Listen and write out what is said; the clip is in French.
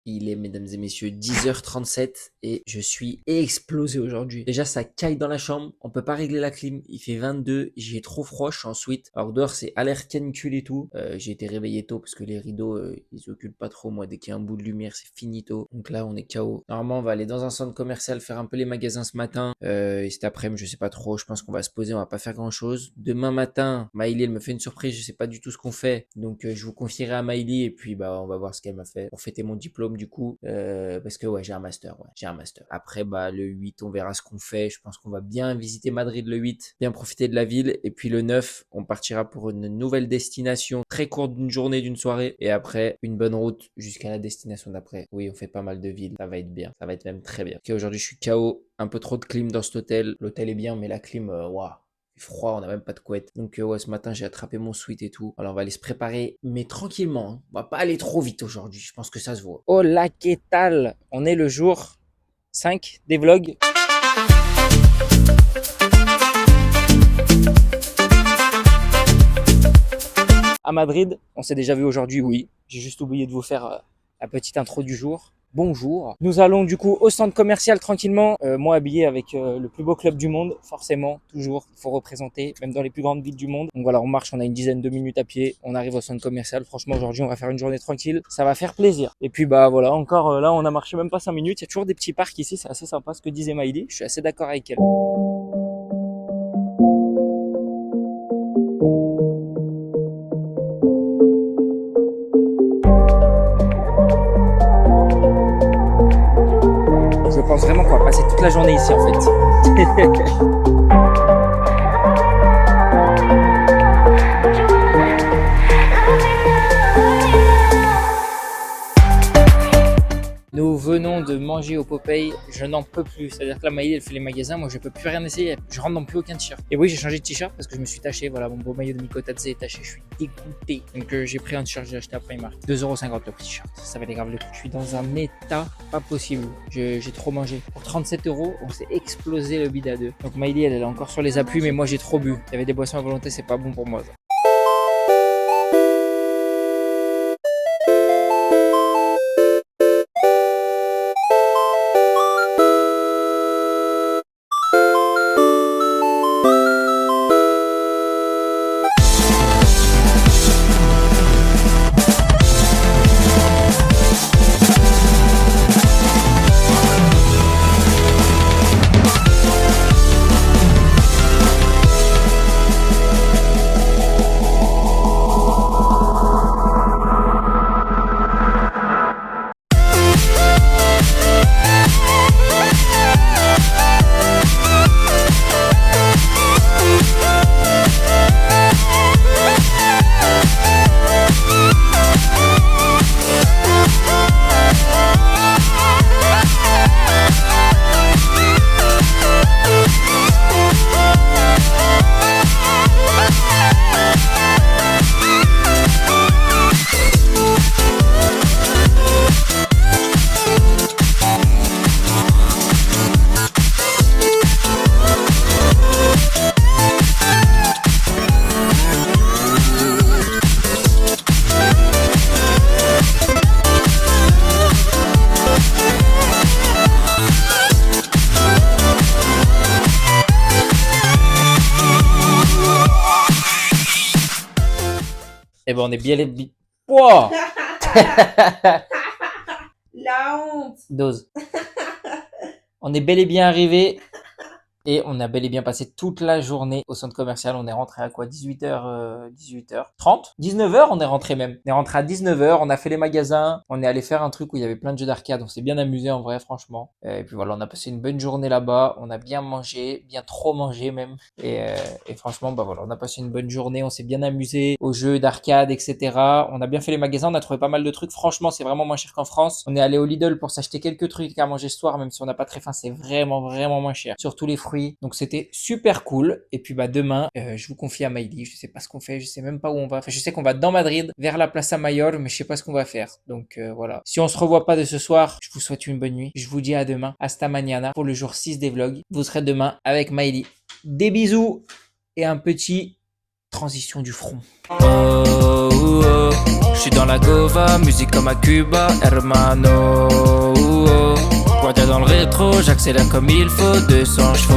Il est, mesdames et messieurs, 10h37 et je suis explosé aujourd'hui. Déjà, ça caille dans la chambre. On peut pas régler la clim. Il fait 22. J'ai trop froid. Je suis en suite. Alors dehors, c'est alerte canicule et tout. J'ai été réveillé tôt parce que les rideaux, ils s'occupent pas trop. Moi, dès qu'il y a un bout de lumière, c'est finito. Donc là, on est KO. Normalement, on va aller dans un centre commercial faire un peu les magasins ce matin. Et cet après-midi, je sais pas trop. Je pense qu'on va se poser. On va pas faire grand chose. Demain matin, Maïli, elle me fait une surprise. Je sais pas du tout ce qu'on fait. Donc, je vous confierai à Maïli et puis, bah, on va voir ce qu'elle m'a fait pour fêter mon diplôme du coup, parce que ouais, j'ai un master, j'ai un master. Après, bah, le 8, on verra ce qu'on fait. Je pense qu'on va bien visiter Madrid le 8, bien profiter de la ville. Et puis le 9, on partira pour une nouvelle destination, très courte d'une journée, d'une soirée. Et après, une bonne route jusqu'à la destination d'après. Oui, on fait pas mal de villes. Ça va être bien. Ça va être même très bien. Ok, aujourd'hui, je suis KO. Un peu trop de clim dans cet hôtel. L'hôtel est bien, mais la clim, waouh. Froid, on n'a même pas de couette. Donc ouais, ce matin j'ai attrapé mon sweat et tout. Alors on va aller se préparer, mais tranquillement, hein. On va pas aller trop vite aujourd'hui, je pense que ça se voit. Hola, ¿qué tal? On est le jour 5 des vlogs. À Madrid, on s'est déjà vu aujourd'hui, oui. J'ai juste oublié de vous faire la petite intro du jour. Bonjour. Nous allons du coup au centre commercial tranquillement. Moi habillé avec le plus beau club du monde, forcément, toujours, il faut représenter, même dans les plus grandes villes du monde. Donc voilà, on marche, on a une dizaine de minutes à pied, on arrive au centre commercial. Franchement, aujourd'hui, on va faire une journée tranquille, ça va faire plaisir. Et puis bah voilà, encore là, on a marché même pas 5 minutes. Il y a toujours des petits parcs ici, c'est assez sympa ce que disait Maïli. Je suis assez d'accord avec elle. Je pense vraiment qu'on va passer toute la journée ici en fait. Nous venons de manger au Popeye, je n'en peux plus. C'est-à-dire que la Maïli, elle fait les magasins, moi je peux plus rien essayer, je rentre dans plus aucun t-shirt. Et oui, j'ai changé de t-shirt parce que je me suis taché, voilà, mon beau maillot de Mikotadze est taché, je suis dégoûté. Donc j'ai pris un t-shirt, j'ai acheté à Primark. 2,50€ le t-shirt, ça valait grave le coup. Je suis dans un état pas possible, j'ai trop mangé. Pour 37€, on s'est explosé le bide à deux. Donc Maïli, elle est encore sur les appuis, mais moi j'ai trop bu. Il y avait des boissons à volonté, c'est pas bon pour moi ça. Eh ben on est bien les... Wow. La honte. Dose. On est bel et bien arrivé et on a bel et bien passé toute la journée au centre commercial. On est rentré à quoi? 18h30? 19h on est rentré même. On est rentré à 19h, on a fait les magasins, on est allé faire un truc où il y avait plein de jeux d'arcade. On s'est bien amusé en vrai franchement. Et puis voilà, on a passé une bonne journée là-bas. On a bien mangé, bien trop mangé même. Et franchement, bah voilà, on a passé une bonne journée. On s'est bien amusé aux jeux d'arcade, etc. On a bien fait les magasins, on a trouvé pas mal de trucs. Franchement, c'est vraiment moins cher qu'en France. On est allé au Lidl pour s'acheter quelques trucs à manger ce soir, même si on n'a pas très faim, c'est vraiment moins cher. Surtout les fruits. Donc c'était super cool. Et puis bah demain, je vous confie à Maïli. Je sais pas ce qu'on fait, je sais même pas où on va. Enfin, je sais qu'on va dans Madrid, vers la Plaza Mayor, mais je sais pas ce qu'on va faire. Donc voilà. Si on se revoit pas de ce soir, je vous souhaite une bonne nuit. Je vous dis à demain, hasta mañana pour le jour 6 des vlogs. Vous serez demain avec Maïli. Des bisous et un petit transition du front. Oh, oh, je suis dans la gova, musique comme à Cuba, hermano. dans le rétro, j'accélère comme il faut, 200 chevaux.